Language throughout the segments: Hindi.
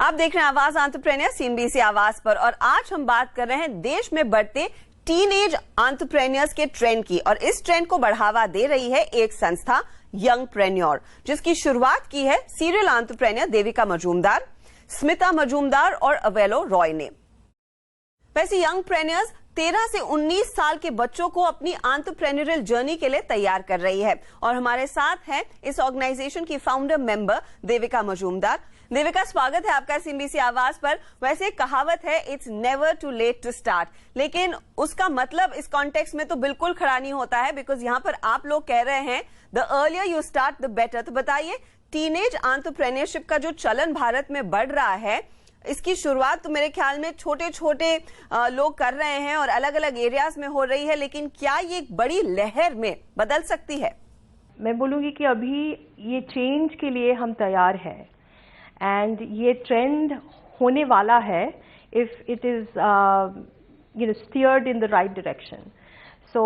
आप देख रहे हैं आवाज एंटरप्रेन्योर CNBC आवाज पर, और आज हम बात कर रहे हैं देश में बढ़ते टीनेज एंटरप्रेन्योर्स के ट्रेंड की। और इस ट्रेंड को बढ़ावा दे रही है एक संस्था यंगप्रेन्योर, जिसकी शुरुआत की है सीरियल एंटरप्रेन्योर देविका मजूमदार, स्मिता मजूमदार और अवेलो रॉय ने। वैसे यंगप्रेन्योर्स 13 से 19 साल के बच्चों को अपनी एंटरप्रेन्योरियल जर्नी के लिए तैयार कर रही है। और हमारे साथ है इस ऑर्गेनाइजेशन की फाउंडर मेंबर देविका मजूमदार। देविका, स्वागत है आपका CNBC आवाज पर। वैसे कहावत है it's never too late to start, लेकिन उसका मतलब इस कॉन्टेक्स्ट में तो बिल्कुल खड़ा नहीं होता है, बिकॉज यहाँ पर आप लोग कह रहे हैं the earlier you start the better. तो बताइए, टीनेज एंटरप्रेन्योरशिप का जो चलन भारत में बढ़ रहा है, इसकी शुरुआत तो मेरे ख्याल में छोटे छोटे लोग कर रहे हैं और अलग अलग एरियाज में हो रही है, लेकिन क्या ये एक बड़ी लहर में बदल सकती है? मैं बोलूँगी कि अभी ये चेंज के लिए हम तैयार हैं एंड ये ट्रेंड होने वाला है if it is steered in the right direction. So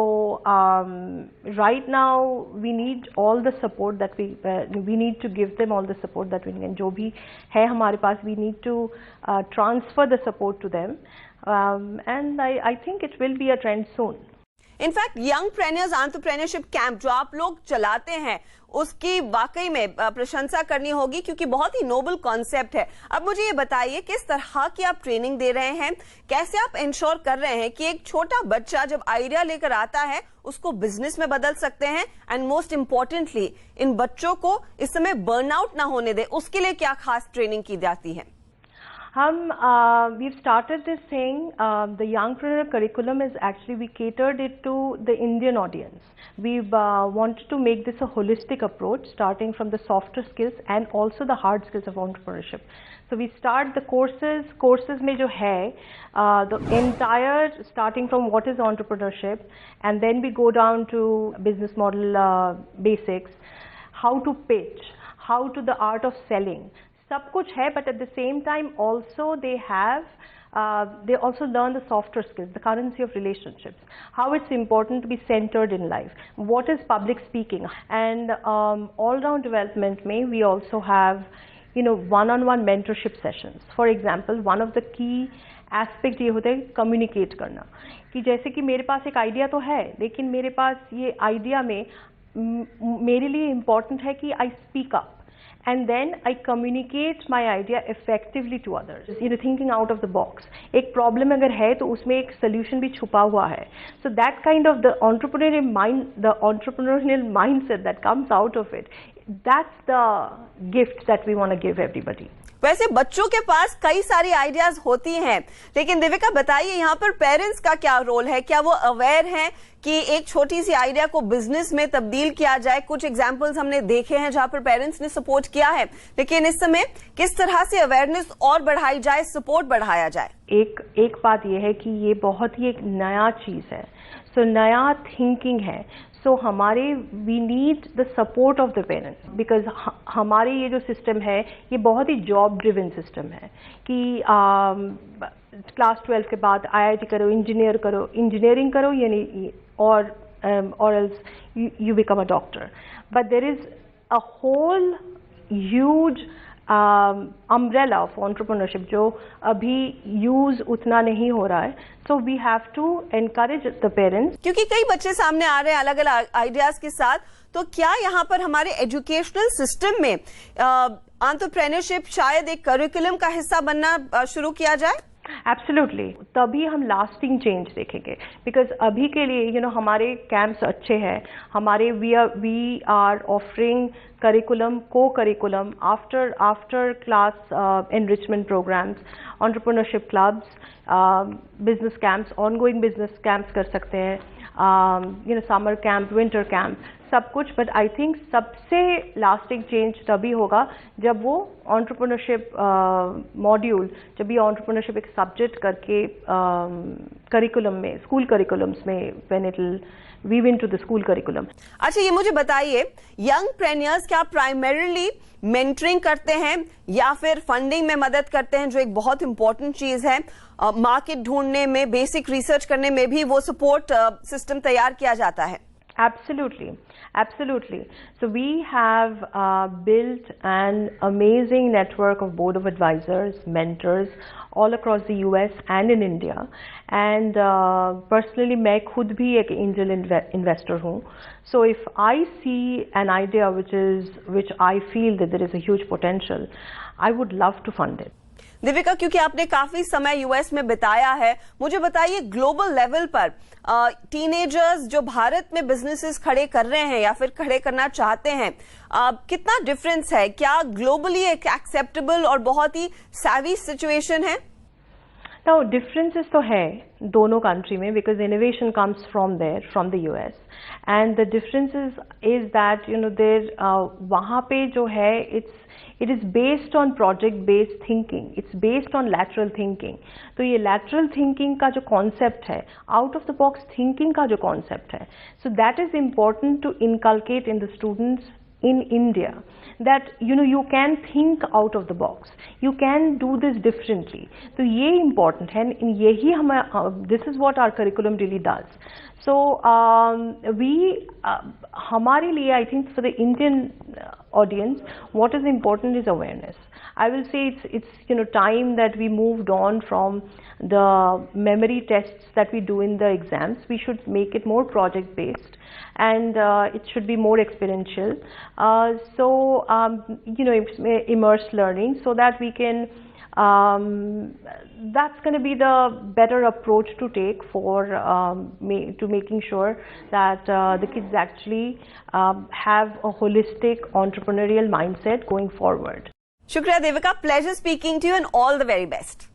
right now we need all the support that we need to give them all the support that we can. जो भी है हमारे पास, we need to transfer the support to them, and I think it will be a trend soon. In fact youngpreneurs entrepreneurship camp जो आप लोग चलाते हैं, उसकी वाकई में प्रशंसा करनी होगी, क्योंकि बहुत ही नोबल कॉन्सेप्ट है। अब मुझे ये बताइए, किस तरह की आप ट्रेनिंग दे रहे हैं, कैसे आप इंश्योर कर रहे हैं कि एक छोटा बच्चा जब आइडिया लेकर आता है उसको बिजनेस में बदल सकते हैं, एंड मोस्ट इंपॉर्टेंटली इन बच्चों को इस समय बर्नआउट ना होने दे, उसके लिए क्या खास ट्रेनिंग की जाती है? We've started this thing. The Youngpreneur curriculum is actually, we catered it to the Indian audience. We've wanted to make this a holistic approach, starting from the softer skills and also the hard skills of entrepreneurship. So we start the courses में जो है, the entire starting from what is entrepreneurship, and then we go down to business model basics, how to pitch, how to the art of selling. सब कुछ है, but at the same time also they also learn the softer skills, the currency of relationships, how it's important to be centered in life, what is public speaking, and all-round development में we also have one-on-one mentorship sessions. For example, one of the key aspect ये होता है communicate करना, कि जैसे कि मेरे पास एक आइडिया तो है, लेकिन मेरे पास ये आइडिया में मेरे लिए important है कि I speak up. And then I communicate my idea effectively to others. Thinking out of the box. एक problem अगर है तो उसमें एक solution भी छुपा हुआ है. So that kind of the entrepreneurial mindset that comes out of it, that's the gift that we want to give everybody. वैसे बच्चों के पास कई सारी आइडियाज होती हैं, लेकिन देविका बताइए, यहाँ पर पेरेंट्स का क्या रोल है? क्या वो अवेयर हैं कि एक छोटी सी आइडिया को बिजनेस में तब्दील किया जाए? कुछ एग्जांपल्स हमने देखे हैं जहां पर पेरेंट्स ने सपोर्ट किया है, लेकिन इस समय किस तरह से अवेयरनेस और बढ़ाई जाए, सपोर्ट बढ़ाया जाए? एक बात यह है कि ये बहुत ही एक नया चीज है, सो नया थिंकिंग है, सो हमारे we need the support of the parents, because हमारे ये जो सिस्टम है ये बहुत ही जॉब ड्रिवन सिस्टम है कि क्लास 12 के बाद IIT करो, इंजीनियरिंग करो, यानी or else you become a doctor. But there is a whole huge umbrella of entrepreneurship जो अभी यूज उतना नहीं हो रहा है. So we have to encourage the parents. क्योंकि कई बच्चे सामने आ रहे हैं अलग अलग आइडियाज के साथ, तो क्या यहाँ पर हमारे एजुकेशनल सिस्टम में एंटरप्रेन्योरशिप शायद एक करिकुलम का हिस्सा बनना शुरू किया जाए? एब्सोल्युटली, तभी हम लास्टिंग चेंज देखेंगे, बिकॉज अभी के लिए हमारे कैंप्स अच्छे हैं, हमारे we are offering curriculum, co-curriculum after class enrichment programs, entrepreneurship clubs, business camps, ongoing business camps कर सकते हैं, summer camp, winter camp, सब कुछ. बट आई थिंक सबसे लास्टिंग चेंज तभी होगा जब वो एंटरप्रेन्योरशिप मॉड्यूल, जब ये एंटरप्रेन्योरशिप एक सब्जेक्ट करके करिकुलम में, स्कूल करिकुलम्स में, when it will weave into the school curriculum. अच्छा, ये मुझे बताइए, यंगप्रेन्योर्स क्या प्राइमरीली मेंटरिंग करते हैं या फिर फंडिंग में मदद करते हैं, जो एक बहुत इंपॉर्टेंट चीज है? मार्केट ढूंढने में, बेसिक रिसर्च करने में भी वो सपोर्ट सिस्टम तैयार किया जाता है? Absolutely, absolutely. So we have built an amazing network of board of advisors, mentors all across the US and in India. And personally मैं खुद भी एक angel investor हूँ. So if I see an idea which I feel that there is a huge potential, I would love to fund it. Deepika, क्योंकि आपने काफी समय यूएस में बिताया है, मुझे बताइए ग्लोबल लेवल पर टीनेजर्स जो भारत में बिजनेसेस खड़े कर रहे हैं या फिर खड़े करना चाहते हैं, कितना डिफरेंस है? क्या ग्लोबली एक एक्सेप्टेबल और बहुत ही सैवी सिचुएशन है? Now differences तो है दोनों country में, because innovation comes from there, from the US, and the differences is that there वहाँ पे जो है it is based on project based thinking, it's based on lateral thinking. तो ये lateral thinking का जो concept है, out of the box thinking का जो concept है, so that is important to inculcate in the students in India, that you can think out of the box, you can do this differently. तो ये important है, यही this is what our curriculum really does. So हमारे लिए, I think for the Indian audience, what is important is awareness. I will say it's time that we moved on from the memory tests that we do in the exams. We should make it more project based, and it should be more experiential. So immerse learning, so that we can that's going to be the better approach to take for to making sure that the kids actually have a holistic entrepreneurial mindset going forward. Shukriya Devika, pleasure speaking to you and all the very best.